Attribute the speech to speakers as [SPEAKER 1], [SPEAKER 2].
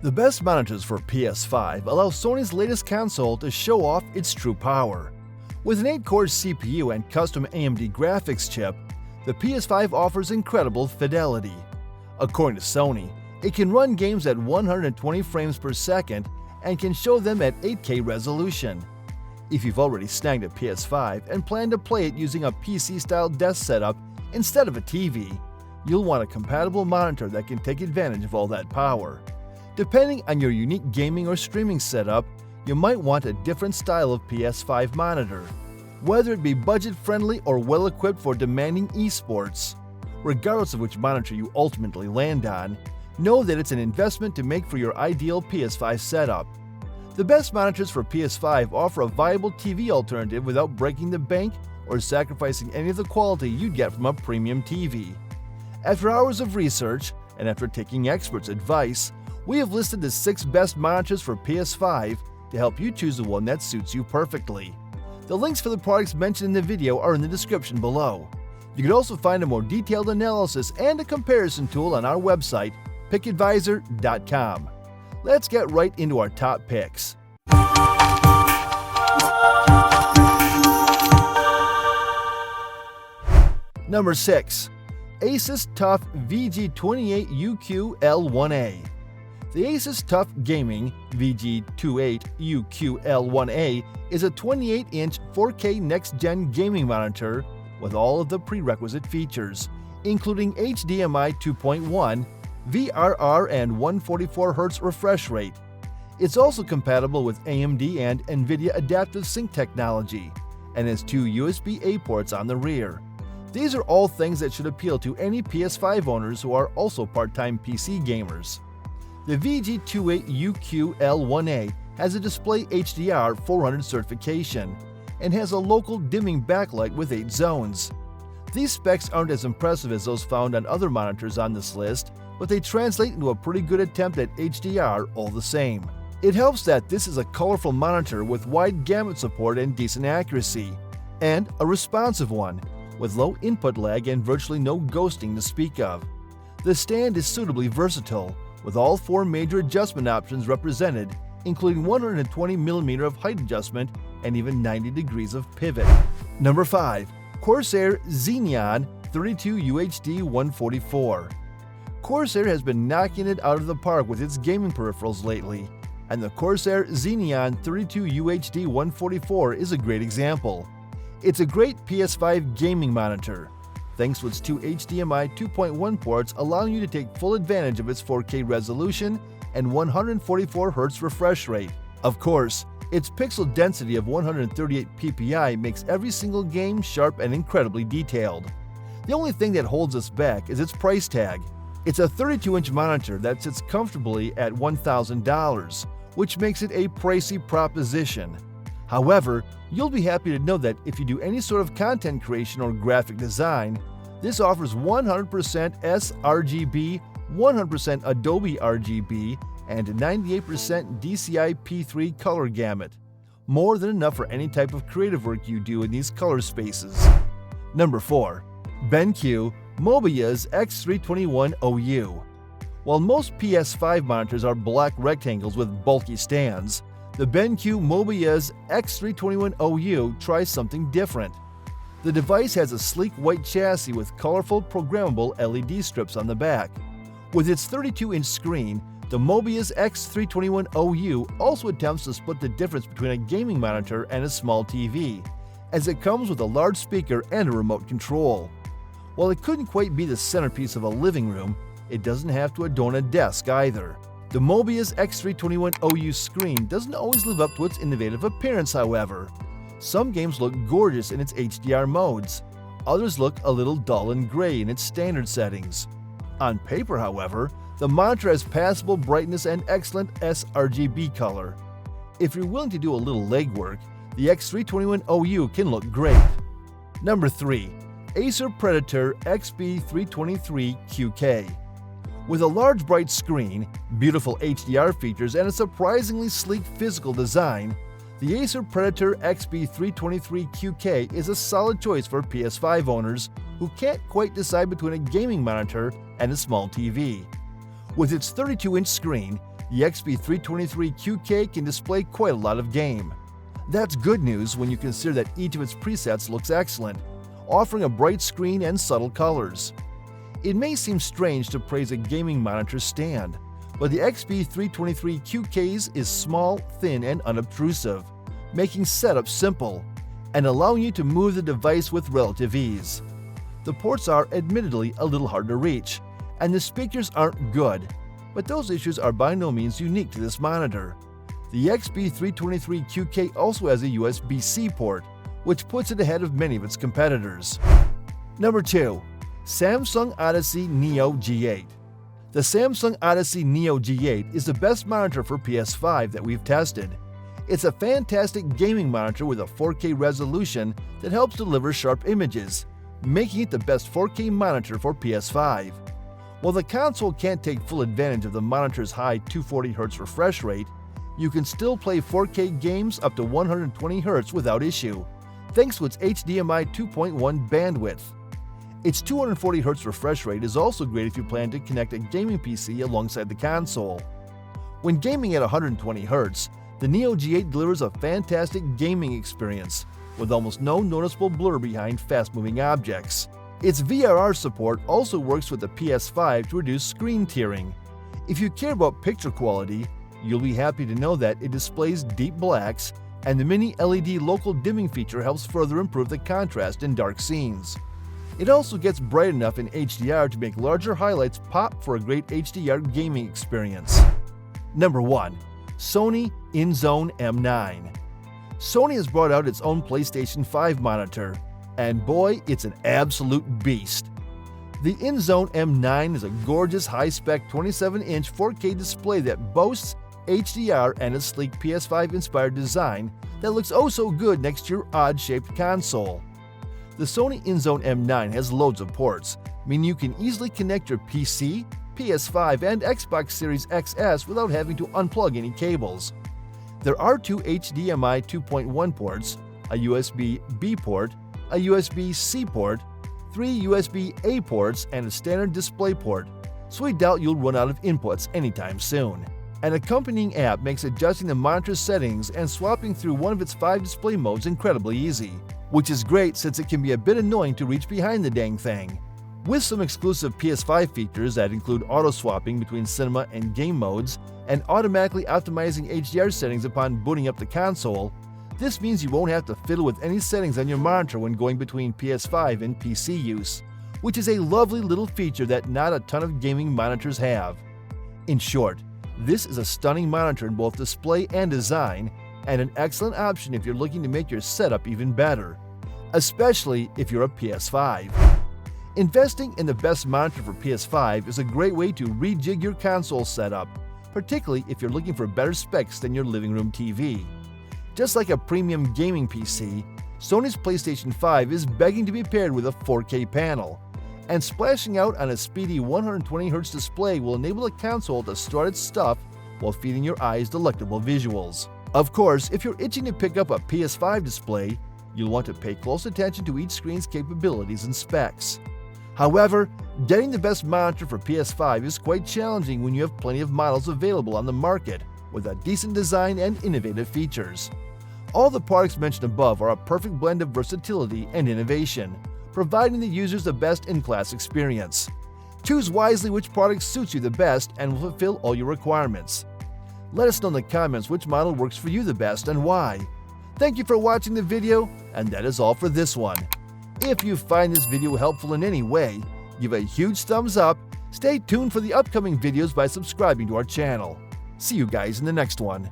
[SPEAKER 1] The best monitors for PS5 allow Sony's latest console to show off its true power. With an 8-core CPU and custom AMD graphics chip, the PS5 offers incredible fidelity. According to Sony, it can run games at 120 frames per second and can show them at 8K resolution. If you've already snagged a PS5 and plan to play it using a PC-style desk setup instead of a TV, you'll want a compatible monitor that can take advantage of all that power. Depending on your unique gaming or streaming setup, you might want a different style of PS5 monitor, whether it be budget-friendly or well-equipped for demanding esports. Regardless of which monitor you ultimately land on, know that it's an investment to make for your ideal PS5 setup. The best monitors for PS5 offer a viable TV alternative without breaking the bank or sacrificing any of the quality you'd get from a premium TV. After hours of research, and after taking experts' advice, we have listed the 6 best monitors for PS5 to help you choose the one that suits you perfectly. The links for the products mentioned in the video are in the description below. You can also find a more detailed analysis and a comparison tool on our website, pickadvisor.com. Let's get right into our top picks. Number 6. ASUS TUF VG28UQ-L1A. The ASUS TUF Gaming VG28UQ-L1A is a 28-inch 4K next-gen gaming monitor with all of the prerequisite features, including HDMI 2.1, VRR and 144Hz refresh rate. It's also compatible with AMD and NVIDIA Adaptive Sync technology and has 2 USB-A ports on the rear. These are all things that should appeal to any PS5 owners who are also part-time PC gamers. The VG28UQ-L1A has a Display HDR 400 certification and has a local dimming backlight with 8 zones. These specs aren't as impressive as those found on other monitors on this list, but they translate into a pretty good attempt at HDR all the same. It helps that this is a colorful monitor with wide gamut support and decent accuracy, and a responsive one, with low input lag and virtually no ghosting to speak of. The stand is suitably versatile, with all 4 major adjustment options represented, including 120mm of height adjustment and even 90 degrees of pivot. Number 5. Corsair XENEON 32UHD144. Corsair has been knocking it out of the park with its gaming peripherals lately, and the Corsair XENEON 32UHD144 is a great example. It's a great PS5 gaming monitor, thanks to its 2 HDMI 2.1 ports allowing you to take full advantage of its 4K resolution and 144Hz refresh rate. Of course, its pixel density of 138 ppi makes every single game sharp and incredibly detailed. The only thing that holds us back is its price tag. It's a 32-inch monitor that sits comfortably at $1,000, which makes it a pricey proposition. However, you'll be happy to know that if you do any sort of content creation or graphic design, this offers 100% sRGB, 100% Adobe RGB, and 98% DCI P3 color gamut. More than enough for any type of creative work you do in these color spaces. Number 4. BenQ MOBIUZ X321OU. While most PS5 monitors are black rectangles with bulky stands, the BenQ MOBIUZ X321OU tries something different. The device has a sleek white chassis with colorful programmable LED strips on the back. With its 32-inch screen, the MOBIUZ X321OU also attempts to split the difference between a gaming monitor and a small TV, as it comes with a large speaker and a remote control. While it couldn't quite be the centerpiece of a living room, it doesn't have to adorn a desk either. The MOBIUZ X321OU screen doesn't always live up to its innovative appearance, however. Some games look gorgeous in its HDR modes, others look a little dull and gray in its standard settings. On paper, however, the monitor has passable brightness and excellent sRGB color. If you're willing to do a little legwork, the X321OU can look great. Number 3. Acer Predator XB323QK. With a large bright screen, beautiful HDR features, and a surprisingly sleek physical design, the Acer Predator XB323QK is a solid choice for PS5 owners who can't quite decide between a gaming monitor and a small TV. With its 32-inch screen, the XP323QK can display quite a lot of game. That's good news when you consider that each of its presets looks excellent, offering a bright screen and subtle colors. It may seem strange to praise a gaming monitor's stand, but the XP323QK's is small, thin, and unobtrusive, making setup simple and allowing you to move the device with relative ease. The ports are admittedly a little hard to reach, and the speakers aren't good, but those issues are by no means unique to this monitor. The XP323QK also has a USB-C port, which puts it ahead of many of its competitors. Number 2. Samsung Odyssey Neo G8. The Samsung Odyssey Neo G8 is the best monitor for PS5 that we've tested. It's a fantastic gaming monitor with a 4K resolution that helps deliver sharp images, making it the best 4K monitor for PS5. While the console can't take full advantage of the monitor's high 240Hz refresh rate, you can still play 4K games up to 120Hz without issue, thanks to its HDMI 2.1 bandwidth. Its 240Hz refresh rate is also great if you plan to connect a gaming PC alongside the console. When gaming at 120Hz, the Neo G8 delivers a fantastic gaming experience, with almost no noticeable blur behind fast-moving objects. Its VRR support also works with the PS5 to reduce screen tearing. If you care about picture quality, you'll be happy to know that it displays deep blacks, and the mini LED local dimming feature helps further improve the contrast in dark scenes. It also gets bright enough in HDR to make larger highlights pop for a great HDR gaming experience. Number 1. Sony INZONE M9. Sony has brought out its own PlayStation 5 monitor, and boy, it's an absolute beast. The INZONE M9 is a gorgeous high-spec 27-inch 4K display that boasts HDR and a sleek PS5-inspired design that looks oh so good next to your odd-shaped console. The Sony INZONE M9 has loads of ports, meaning you can easily connect your PC, PS5, and Xbox Series XS without having to unplug any cables. There are 2 HDMI 2.1 ports, a USB-B port, a USB-C port, 3 USB-A ports, and a standard display port, so we doubt you'll run out of inputs anytime soon. An accompanying app makes adjusting the monitor's settings and swapping through one of its 5 display modes incredibly easy, which is great since it can be a bit annoying to reach behind the dang thing. With some exclusive PS5 features that include auto-swapping between cinema and game modes and automatically optimizing HDR settings upon booting up the console, this means you won't have to fiddle with any settings on your monitor when going between PS5 and PC use, which is a lovely little feature that not a ton of gaming monitors have. In short, this is a stunning monitor in both display and design, and an excellent option if you're looking to make your setup even better, especially if you're a PS5. Investing in the best monitor for PS5 is a great way to rejig your console setup, particularly if you're looking for better specs than your living room TV. Just like a premium gaming PC, Sony's PlayStation 5 is begging to be paired with a 4K panel, and splashing out on a speedy 120Hz display will enable the console to strut its stuff while feeding your eyes delectable visuals. Of course, if you're itching to pick up a PS5 display, you'll want to pay close attention to each screen's capabilities and specs. However, getting the best monitor for PS5 is quite challenging when you have plenty of models available on the market with a decent design and innovative features. All the products mentioned above are a perfect blend of versatility and innovation, providing the users the best in-class experience. Choose wisely which product suits you the best and will fulfill all your requirements. Let us know in the comments which model works for you the best and why. Thank you for watching the video, and that is all for this one. If you find this video helpful in any way, give a huge thumbs up, stay tuned for the upcoming videos by subscribing to our channel. See you guys in the next one.